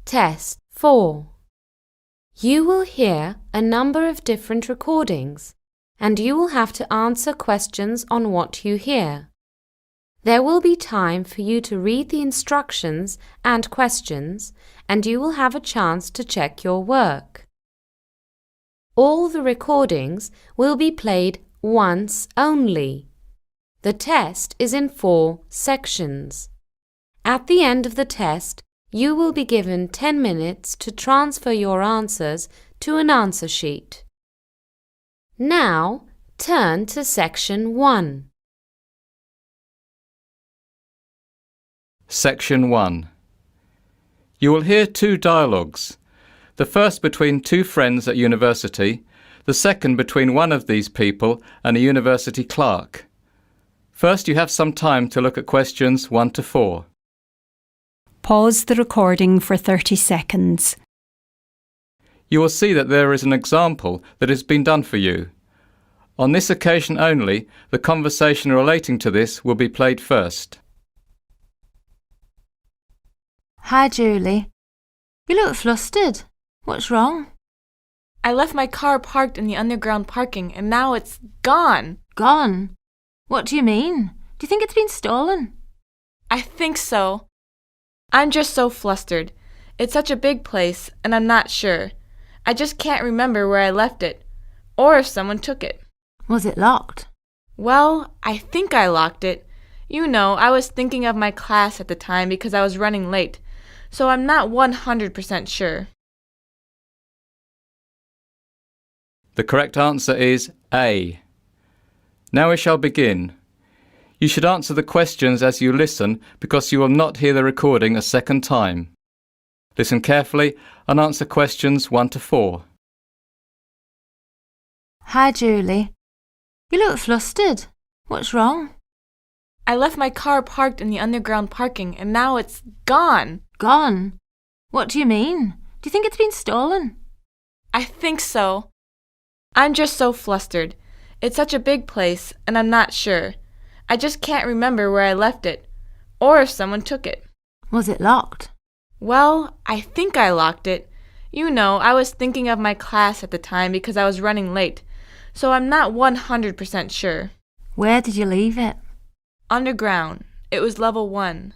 Test 4. You will hear a number of different recordings, and you will have to answer questions on what you hear. There will be time for you to read the instructions and questions, and you will have a chance to check your work. All the recordings will be played once only. The test is in 4 sections. At the end of the test, you will be given 10 minutes to transfer your answers to an answer sheet. Now, turn to Section 1. Section 1. You will hear 2 dialogues. The first between 2 friends at university, the second between one of these people and a university clerk. First, you have some time to look at questions 1 to 4. Pause the recording for 30 seconds. You will see that there is an example that has been done for you. On this occasion only, the conversation relating to this will be played first. Hi, Julie. You look flustered. What's wrong? I left my car parked in the underground parking and now it's gone. Gone? What do you mean? Do you think it's been stolen? I think so. I'm just so flustered. It's such a big place and I'm not sure. I just can't remember where I left it, or if someone took it. Was it locked? Well, I think I locked it. You know, I was thinking of my class at the time because I was running late, so I'm not 100% sure. The correct answer is A. Now we shall begin. You should answer the questions as you listen because you will not hear the recording a second time. Listen carefully and answer questions 1 to 4. Hi, Julie. You look flustered. What's wrong? I left my car parked in the underground parking and now it's gone. Gone? What do you mean? Do you think it's been stolen? I think so. I'm just so flustered. It's such a big place and I'm not sure. I just can't remember where I left it, or if someone took it. Was it locked? Well, I think I locked it. You know, I was thinking of my class at the time because I was running late, so I'm not 100% sure. Where did you leave it? Underground. It was level 1.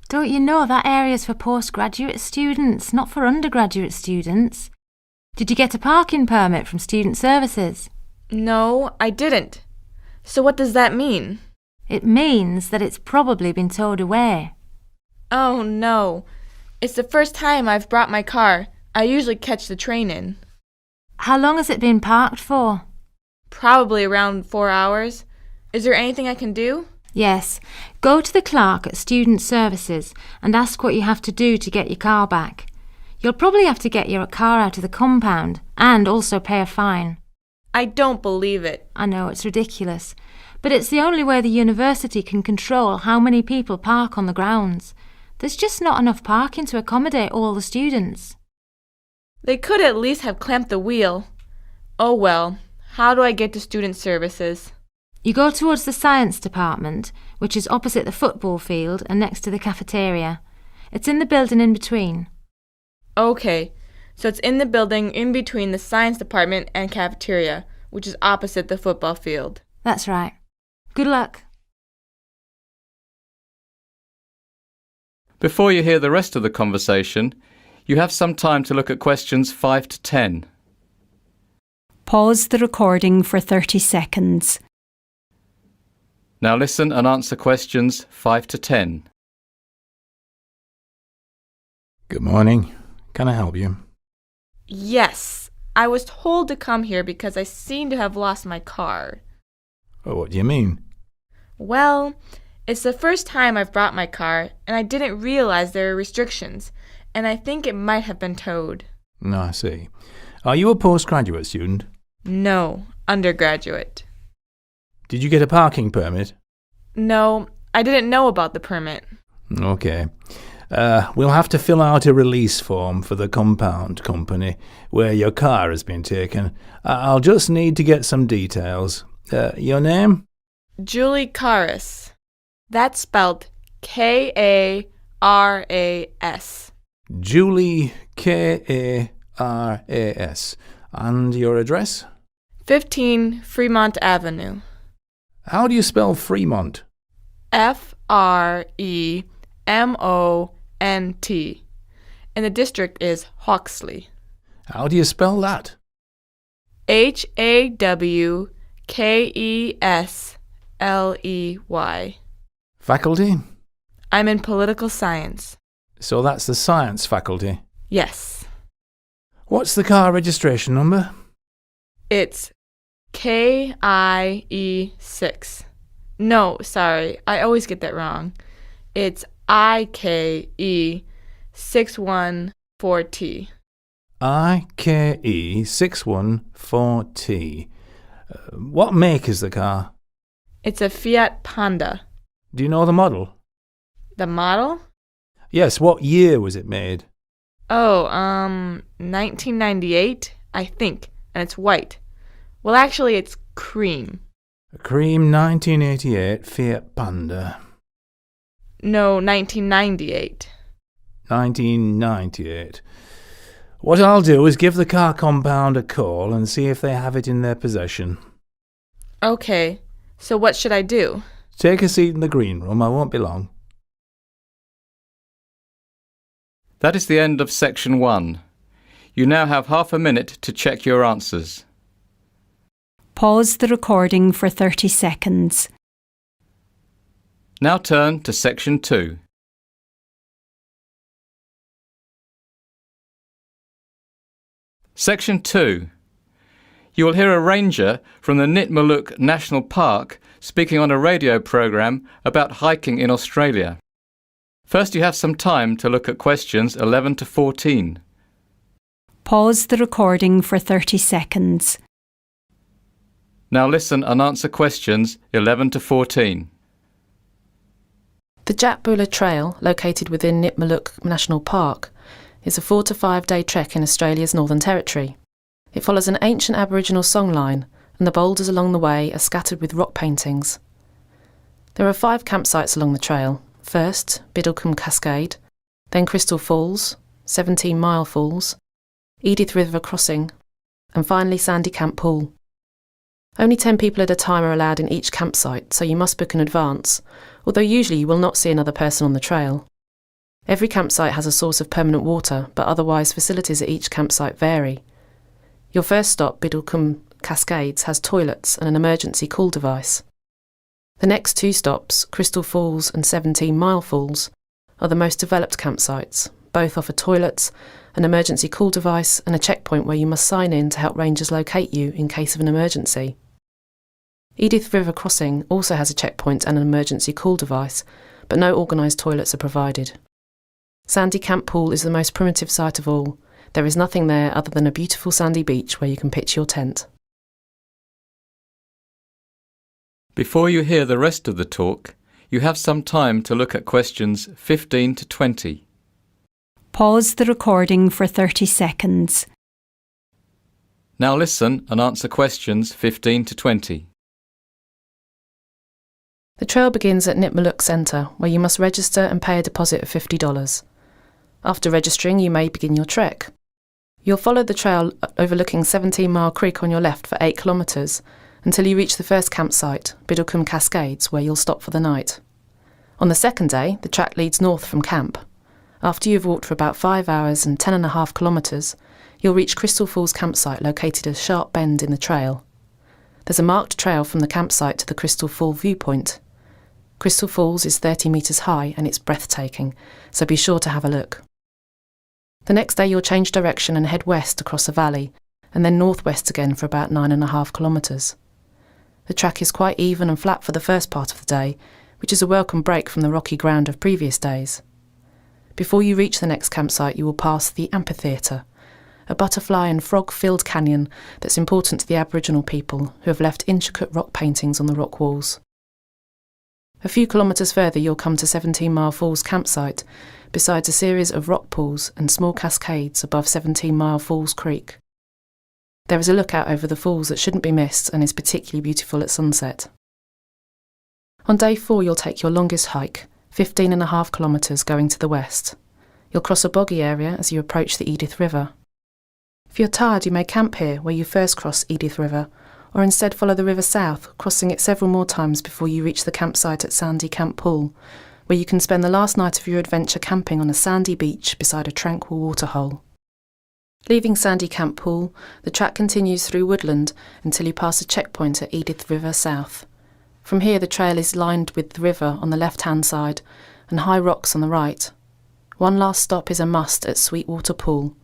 Don't you know that area's for postgraduate students, not for undergraduate students? Did you get a parking permit from Student Services? No, I didn't. So what does that mean? It means that it's probably been towed away. Oh no. It's the first time I've brought my car. I usually catch the train in. How long has it been parked for? Probably around 4 hours. Is there anything I can do? Yes. Go to the clerk at Student Services and ask what you have to do to get your car back. You'll probably have to get your car out of the compound and also pay a fine. I don't believe it. I know, it's ridiculous. But it's the only way the university can control how many people park on the grounds. There's just not enough parking to accommodate all the students. They could at least have clamped the wheel. Oh well, how do I get to Student Services? You go towards the science department, which is opposite the football field and next to the cafeteria. It's in the building in between. Okay, so it's in the building in between the science department and cafeteria, which is opposite the football field. That's right. Good luck. Before you hear the rest of the conversation, you have some time to look at questions 5 to 10. Pause the recording for 30 seconds. Now listen and answer questions 5 to 10. Good morning. Can I help you? Yes, I was told to come here because I seem to have lost my car. Oh, what do you mean? Well, it's the first time I've brought my car, and I didn't realize there were restrictions, and I think it might have been towed. No, I see. Are you a postgraduate student? No, undergraduate. Did you get a parking permit? No, I didn't know about the permit. Okay. We'll have to fill out a release form for the compound company where your car has been taken. I'll just need to get some details. Your name? Julie Karas. That's spelled Karas. Julie, Karas. And your address? 15 Fremont Avenue. How do you spell Fremont? Fremont. And the district is Hawksley. How do you spell that? Hawkesley. Faculty? I'm in political science. So that's the science faculty. Yes. What's the car registration number? It's KIE6. No, sorry, I always get that wrong. It's IKE614T. IKE614T. What make is the car? It's a Fiat Panda. Do you know the model? The model? Yes, what year was it made? Oh, 1998, I think, and it's white. Well, actually, it's cream. A cream 1988 Fiat Panda. No, 1998. 1998. What I'll do is give the car compound a call and see if they have it in their possession. Okay, so what should I do? Take a seat in the green room, I won't be long. That is the end of section 1. You now have half a minute to check your answers. Pause the recording for 30 seconds. Now turn to section 2. Section 2. You will hear a ranger from the Nitmaluk National Park speaking on a radio program about hiking in Australia. First, you have some time to look at questions 11 to 14. Pause the recording for 30 seconds. Now listen and answer questions 11 to 14. The Jatbula Trail, located within Nitmaluk National Park, is a 4 to 5 day trek in Australia's Northern Territory. It follows an ancient Aboriginal songline, and the boulders along the way are scattered with rock paintings. There are 5 campsites along the trail. First, Biddlecombe Cascade, then Crystal Falls, 17 Mile Falls, Edith River Crossing, and finally Sandy Camp Pool. Only 10 people at a time are allowed in each campsite, so you must book in advance, although usually you will not see another person on the trail. Every campsite has a source of permanent water, but otherwise facilities at each campsite vary. Your first stop, Biddlecombe Cascades, has toilets and an emergency call device. The next 2 stops, Crystal Falls and 17 Mile Falls, are the most developed campsites. Both offer toilets, an emergency call device, and a checkpoint where you must sign in to help rangers locate you in case of an emergency. Edith River Crossing also has a checkpoint and an emergency call device, but no organised toilets are provided. Sandy Camp Pool is the most primitive site of all. There is nothing there other than a beautiful sandy beach where you can pitch your tent. Before you hear the rest of the talk, you have some time to look at questions 15 to 20. Pause the recording for 30 seconds. Now listen and answer questions 15 to 20. The trail begins at Nitmaluk Centre, where you must register and pay a deposit of $50. After registering, you may begin your trek. You'll follow the trail overlooking 17 Mile Creek on your left for 8 kilometres until you reach the first campsite, Biddlecombe Cascades, where you'll stop for the night. On the second day, the track leads north from camp. After you've walked for about 5 hours and 10.5 kilometres, you'll reach Crystal Falls campsite located at a sharp bend in the trail. There's a marked trail from the campsite to the Crystal Fall viewpoint. Crystal Falls is 30 metres high and it's breathtaking, so be sure to have a look. The next day you'll change direction and head west across a valley, and then northwest again for about 9.5 kilometres. The track is quite even and flat for the first part of the day, which is a welcome break from the rocky ground of previous days. Before you reach the next campsite, you will pass the amphitheatre, a butterfly and frog-filled canyon that's important to the Aboriginal people who have left intricate rock paintings on the rock walls. A few kilometres further you'll come to 17 Mile Falls campsite, besides a series of rock pools and small cascades above 17 Mile Falls Creek. There is a lookout over the falls that shouldn't be missed and is particularly beautiful at sunset. On day 4 you'll take your longest hike, 15.5 kilometres going to the west. You'll cross a boggy area as you approach the Edith River. If you're tired, you may camp here where you first cross Edith River, or instead follow the river south, crossing it several more times before you reach the campsite at Sandy Camp Pool, where you can spend the last night of your adventure camping on a sandy beach beside a tranquil waterhole. Leaving Sandy Camp Pool, the track continues through woodland until you pass a checkpoint at Edith River South. From here the trail is lined with the river on the left-hand side and high rocks on the right. One last stop is a must at Sweetwater Pool.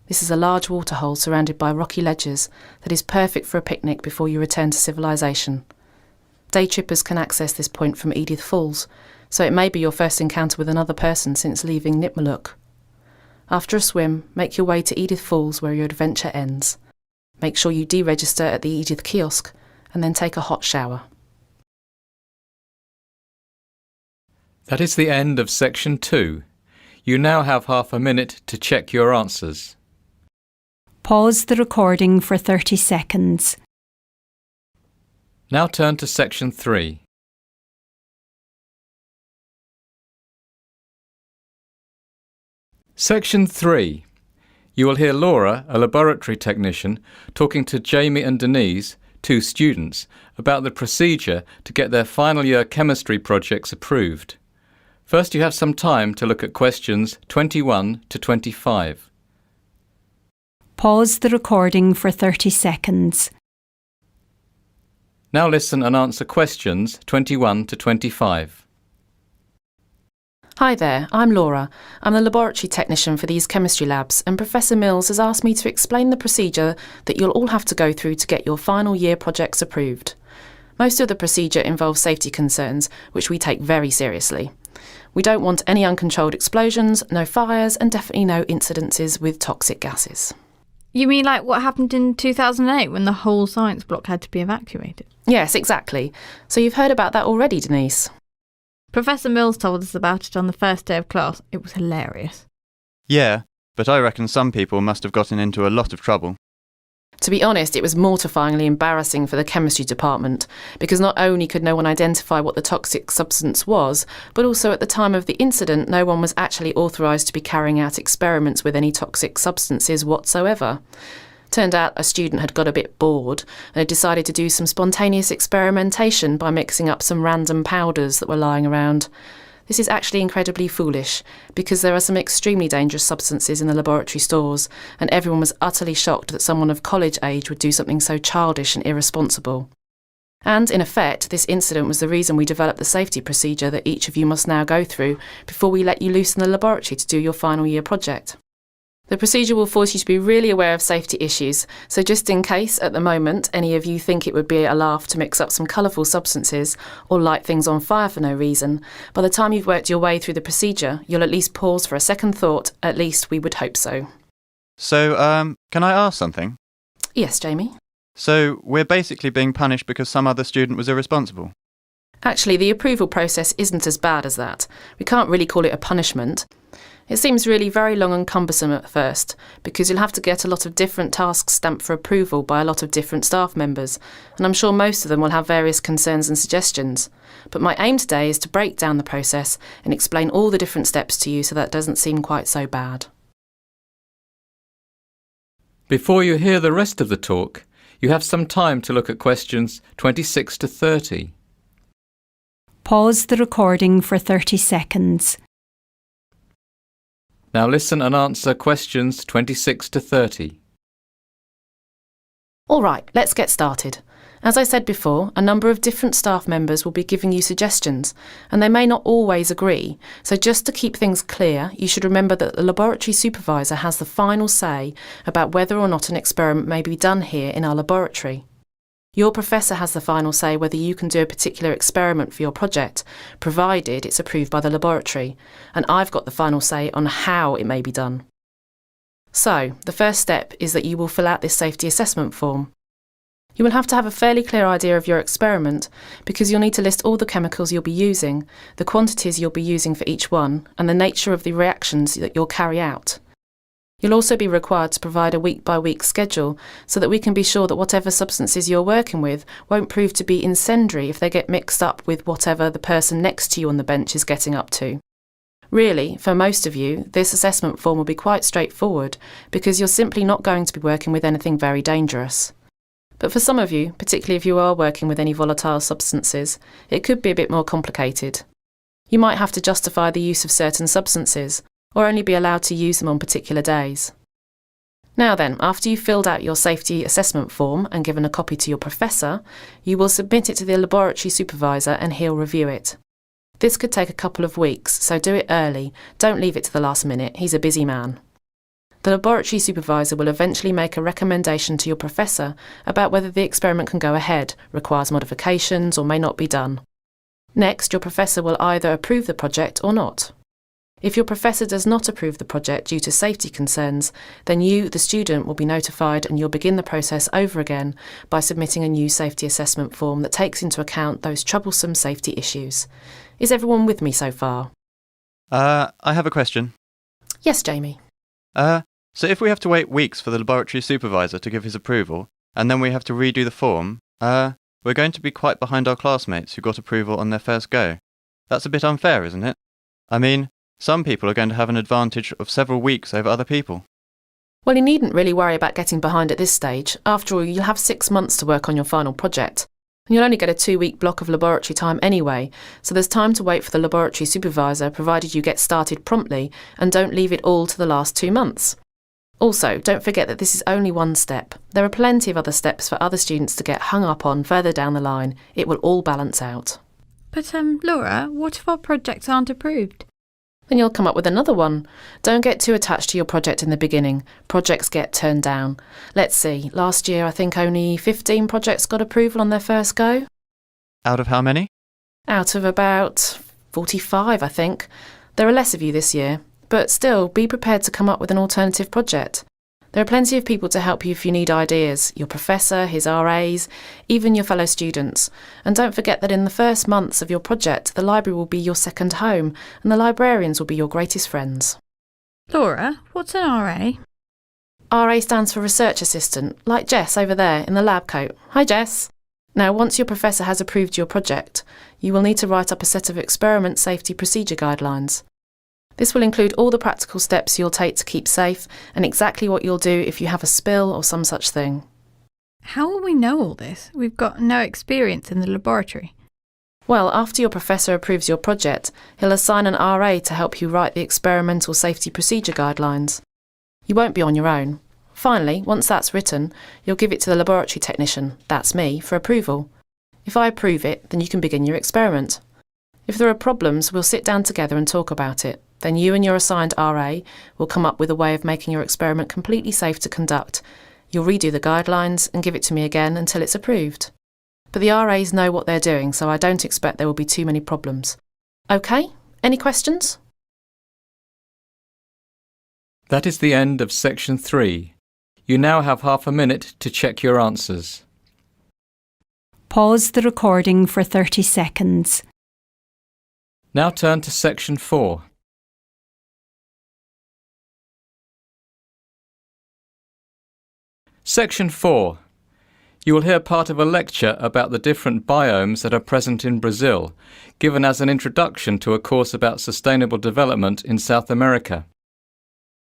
This is a large waterhole surrounded by rocky ledges that is perfect for a picnic before you return to civilization. Day trippers can access this point from Edith Falls, so it may be your first encounter with another person since leaving Nipmuc. After a swim, make your way to Edith Falls where your adventure ends. Make sure you deregister at the Edith kiosk and then take a hot shower. That is the end of section 2. You now have half a minute to check your answers. Pause the recording for 30 seconds. Now turn to section 3. Section 3. You will hear Laura, a laboratory technician, talking to Jamie and Denise, 2 students, about the procedure to get their final year chemistry projects approved. First, you have some time to look at questions 21 to 25. Pause the recording for 30 seconds. Now listen and answer questions 21 to 25. Hi there, I'm Laura. I'm the laboratory technician for these chemistry labs, and Professor Mills has asked me to explain the procedure that you'll all have to go through to get your final year projects approved. Most of the procedure involves safety concerns, which we take very seriously. We don't want any uncontrolled explosions, no fires, and definitely no incidences with toxic gases. You mean like what happened in 2008 when the whole science block had to be evacuated? Yes, exactly. So you've heard about that already, Denise? Professor Mills told us about it on the first day of class. It was hilarious. Yeah, but I reckon some people must have gotten into a lot of trouble. To be honest, it was mortifyingly embarrassing for the chemistry department, because not only could no one identify what the toxic substance was, but also at the time of the incident no one was actually authorised to be carrying out experiments with any toxic substances whatsoever. Turned out a student had got a bit bored and had decided to do some spontaneous experimentation by mixing up some random powders that were lying around. This is actually incredibly foolish, because there are some extremely dangerous substances in the laboratory stores, and everyone was utterly shocked that someone of college age would do something so childish and irresponsible. And, in effect, this incident was the reason we developed the safety procedure that each of you must now go through before we let you loose in the laboratory to do your final year project. The procedure will force you to be really aware of safety issues, so just in case, at the moment, any of you think it would be a laugh to mix up some colourful substances or light things on fire for no reason, by the time you've worked your way through the procedure, you'll at least pause for a second thought. At least we would hope so. So, can I ask something? Yes, Jamie? So, we're basically being punished because some other student was irresponsible? Actually, the approval process isn't as bad as that. We can't really call it a punishment. It seems really very long and cumbersome at first, because you'll have to get a lot of different tasks stamped for approval by a lot of different staff members, and I'm sure most of them will have various concerns and suggestions. But my aim today is to break down the process and explain all the different steps to you so that it doesn't seem quite so bad. Before you hear the rest of the talk, you have some time to look at questions 26 to 30. Pause the recording for 30 seconds. Now listen and answer questions 26 to 30. All right, let's get started. As I said before, a number of different staff members will be giving you suggestions, and they may not always agree. So just to keep things clear, you should remember that the laboratory supervisor has the final say about whether or not an experiment may be done here in our laboratory. Your professor has the final say whether you can do a particular experiment for your project, provided it's approved by the laboratory, and I've got the final say on how it may be done. So, the first step is that you will fill out this safety assessment form. You will have to have a fairly clear idea of your experiment, because you'll need to list all the chemicals you'll be using, the quantities you'll be using for each one, and the nature of the reactions that you'll carry out. You'll also be required to provide a week-by-week schedule so that we can be sure that whatever substances you're working with won't prove to be incendiary if they get mixed up with whatever the person next to you on the bench is getting up to. Really, for most of you, this assessment form will be quite straightforward because you're simply not going to be working with anything very dangerous. But for some of you, particularly if you are working with any volatile substances, it could be a bit more complicated. You might have to justify the use of certain substances, or only be allowed to use them on particular days. Now then, after you've filled out your safety assessment form and given a copy to your professor, you will submit it to the laboratory supervisor and he'll review it. This could take a couple of weeks, so do it early. Don't leave it to the last minute. He's a busy man. The laboratory supervisor will eventually make a recommendation to your professor about whether the experiment can go ahead, requires modifications, or may not be done. Next, your professor will either approve the project or not. If your professor does not approve the project due to safety concerns, then you, the student, will be notified and you'll begin the process over again by submitting a new safety assessment form that takes into account those troublesome safety issues. Is everyone with me so far? I have a question. Yes, Jamie. So if we have to wait weeks for the laboratory supervisor to give his approval, and then we have to redo the form, we're going to be quite behind our classmates who got approval on their first go. That's a bit unfair, isn't it? I mean, some people are going to have an advantage of several weeks over other people. Well, you needn't really worry about getting behind at this stage. After all, you'll have 6 months to work on your final project. And you'll only get a 2-week block of laboratory time anyway, so there's time to wait for the laboratory supervisor, provided you get started promptly and don't leave it all to the last 2 months. Also, don't forget that this is only one step. There are plenty of other steps for other students to get hung up on further down the line. It will all balance out. But, Laura, what if our projects aren't approved? Then you'll come up with another one. Don't get too attached to your project in the beginning. Projects get turned down. Let's see, last year I think only 15 projects got approval on their first go. Out of how many? Out of about 45, I think. There are less of you this year, but still, be prepared to come up with an alternative project. There are plenty of people to help you if you need ideas, your professor, his RAs, even your fellow students. And don't forget that in the first months of your project, the library will be your second home, and the librarians will be your greatest friends. Laura, what's an RA? RA stands for Research Assistant, like Jess over there in the lab coat. Hi, Jess. Now, once your professor has approved your project, you will need to write up a set of experiment safety procedure guidelines. This will include all the practical steps you'll take to keep safe and exactly what you'll do if you have a spill or some such thing. How will we know all this? We've got no experience in the laboratory. Well, after your professor approves your project, he'll assign an RA to help you write the experimental safety procedure guidelines. You won't be on your own. Finally, once that's written, you'll give it to the laboratory technician, that's me, for approval. If I approve it, then you can begin your experiment. If there are problems, we'll sit down together and talk about it. Then you and your assigned RA will come up with a way of making your experiment completely safe to conduct. You'll redo the guidelines and give it to me again until it's approved. But the RAs know what they're doing, so I don't expect there will be too many problems. OK? Any questions? That is the end of section 3. You now have half a minute to check your answers. Pause the recording for 30 seconds. Now turn to section 4. Section 4. You will hear part of a lecture about the different biomes that are present in Brazil, given as an introduction to a course about sustainable development in South America.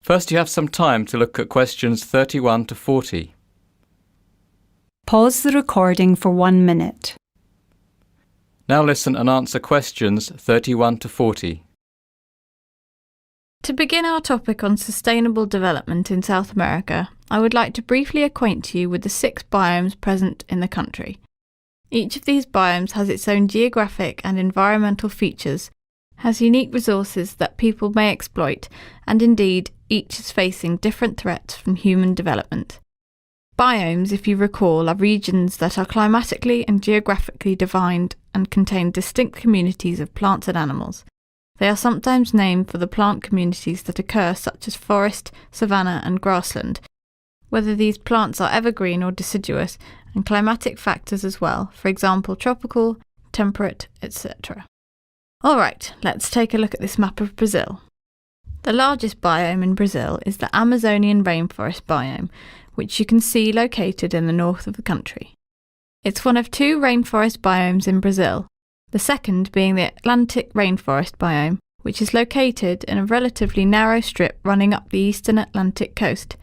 First, you have some time to look at questions 31 to 40. Pause the recording for 1 minute. Now listen and answer questions 31 to 40. To begin our topic on sustainable development in South America, I would like to briefly acquaint you with the 6 biomes present in the country. Each of these biomes has its own geographic and environmental features, has unique resources that people may exploit, and indeed, each is facing different threats from human development. Biomes, if you recall, are regions that are climatically and geographically defined and contain distinct communities of plants and animals. They are sometimes named for the plant communities that occur, such as forest, savanna and grassland, whether these plants are evergreen or deciduous, and climatic factors as well, for example tropical, temperate, etc. Alright, let's take a look at this map of Brazil. The largest biome in Brazil is the Amazonian rainforest biome, which you can see located in the north of the country. It's one of 2 rainforest biomes in Brazil, the second being the Atlantic rainforest biome, which is located in a relatively narrow strip running up the eastern Atlantic coast.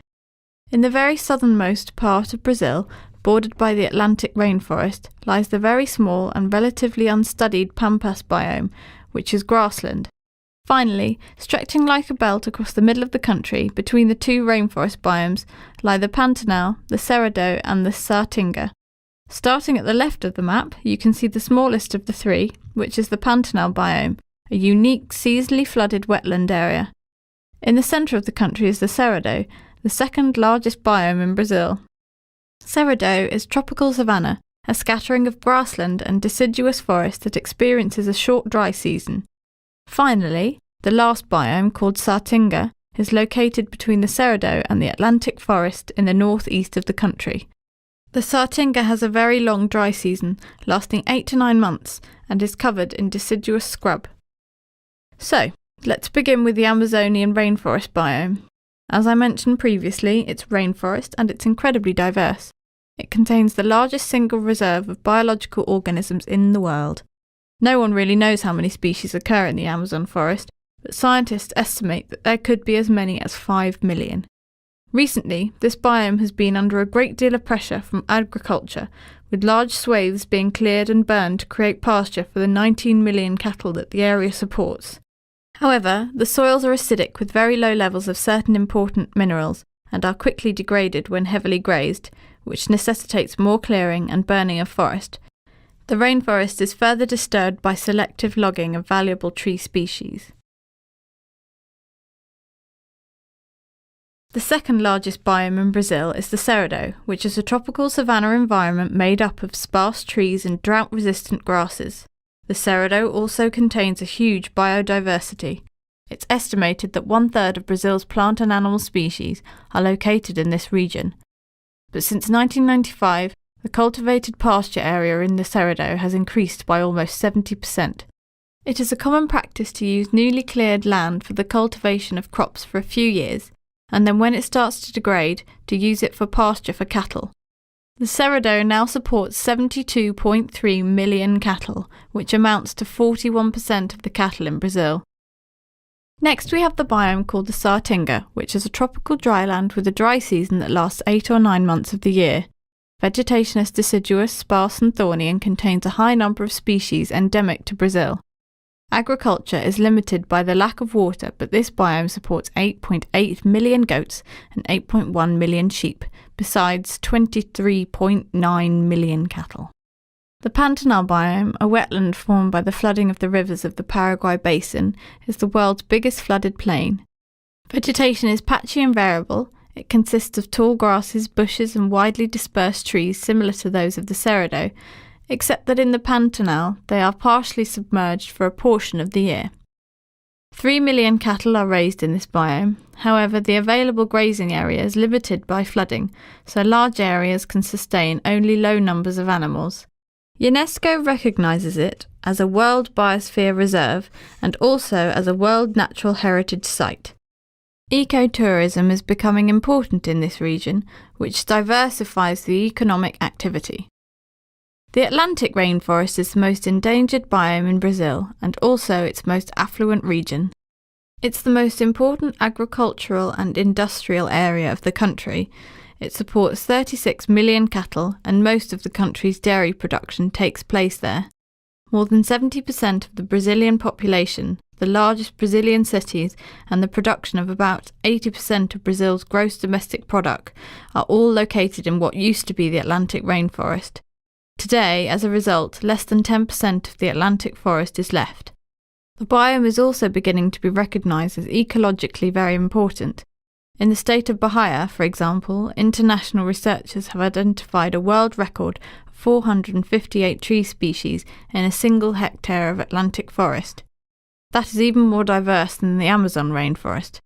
In the very southernmost part of Brazil, bordered by the Atlantic rainforest, lies the very small and relatively unstudied Pampas biome, which is grassland. Finally, stretching like a belt across the middle of the country, between the two rainforest biomes, lie the Pantanal, the Cerrado and the Saatinga. Starting at the left of the map, you can see the smallest of the three, which is the Pantanal biome, a unique seasonally flooded wetland area. In the centre of the country is the Cerrado, the second largest biome in Brazil. Cerrado is tropical savanna, a scattering of grassland and deciduous forest that experiences a short dry season. Finally, the last biome, called Saatinga, is located between the Cerrado and the Atlantic forest in the northeast of the country. The Saatinga has a very long dry season, lasting 8 to 9 months, and is covered in deciduous scrub. So, let's begin with the Amazonian rainforest biome. As I mentioned previously, it's rainforest and it's incredibly diverse. It contains the largest single reserve of biological organisms in the world. No one really knows how many species occur in the Amazon forest, but scientists estimate that there could be as many as 5 million. Recently, this biome has been under a great deal of pressure from agriculture, with large swathes being cleared and burned to create pasture for the 19 million cattle that the area supports. However, the soils are acidic with very low levels of certain important minerals and are quickly degraded when heavily grazed, which necessitates more clearing and burning of forest. The rainforest is further disturbed by selective logging of valuable tree species. The second largest biome in Brazil is the Cerrado, which is a tropical savanna environment made up of sparse trees and drought-resistant grasses. The Cerrado also contains a huge biodiversity. It's estimated that 1/3 of Brazil's plant and animal species are located in this region. But since 1995, the cultivated pasture area in the Cerrado has increased by almost 70%. It is a common practice to use newly cleared land for the cultivation of crops for a few years, and then when it starts to degrade, to use it for pasture for cattle. The Cerrado now supports 72.3 million cattle, which amounts to 41% of the cattle in Brazil. Next we have the biome called the Saatinga, which is a tropical dryland with a dry season that lasts 8 or 9 months of the year. Vegetation is deciduous, sparse and thorny and contains a high number of species endemic to Brazil. Agriculture is limited by the lack of water, but this biome supports 8.8 million goats and 8.1 million sheep, besides 23.9 million cattle. The Pantanal biome, a wetland formed by the flooding of the rivers of the Paraguay basin, is the world's biggest flooded plain. Vegetation is patchy and variable. It consists of tall grasses, bushes and widely dispersed trees similar to those of the Cerrado, except that in the Pantanal they are partially submerged for a portion of the year. 3 million cattle are raised in this biome. However, the available grazing area is limited by flooding, so large areas can sustain only low numbers of animals. UNESCO recognises it as a World Biosphere Reserve and also as a World Natural Heritage Site. Ecotourism is becoming important in this region, which diversifies the economic activity. The Atlantic rainforest is the most endangered biome in Brazil and also its most affluent region. It's the most important agricultural and industrial area of the country. It supports 36 million cattle and most of the country's dairy production takes place there. More than 70% of the Brazilian population, the largest Brazilian cities and the production of about 80% of Brazil's gross domestic product are all located in what used to be the Atlantic rainforest. Today, as a result, less than 10% of the Atlantic forest is left. The biome is also beginning to be recognised as ecologically very important. In the state of Bahia, for example, international researchers have identified a world record of 458 tree species in a single hectare of Atlantic forest. That is even more diverse than the Amazon rainforest.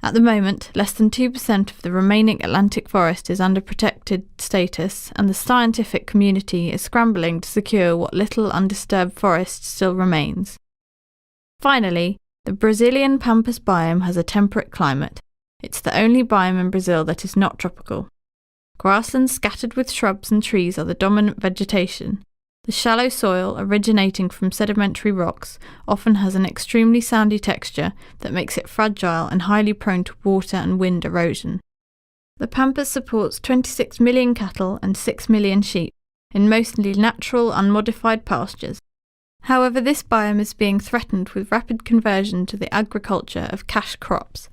At the moment, less than 2% of the remaining Atlantic forest is under protected status, and the scientific community is scrambling to secure what little undisturbed forest still remains. Finally, the Brazilian Pampas biome has a temperate climate. It's the only biome in Brazil that is not tropical. Grasslands scattered with shrubs and trees are the dominant vegetation. The shallow soil originating from sedimentary rocks often has an extremely sandy texture that makes it fragile and highly prone to water and wind erosion. The Pampas supports 26 million cattle and 6 million sheep in mostly natural, unmodified pastures. However, this biome is being threatened with rapid conversion to the agriculture of cash crops.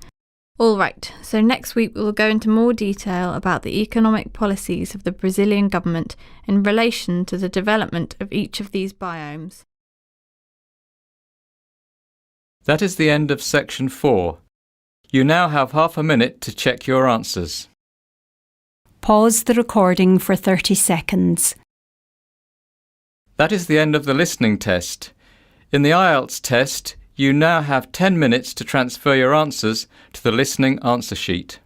Alright, so next week we will go into more detail about the economic policies of the Brazilian government in relation to the development of each of these biomes. That is the end of section 4. You now have half a minute to check your answers. Pause the recording for 30 seconds. That is the end of the listening test. In the Ielts test, you now have 10 minutes to transfer your answers to the listening answer sheet.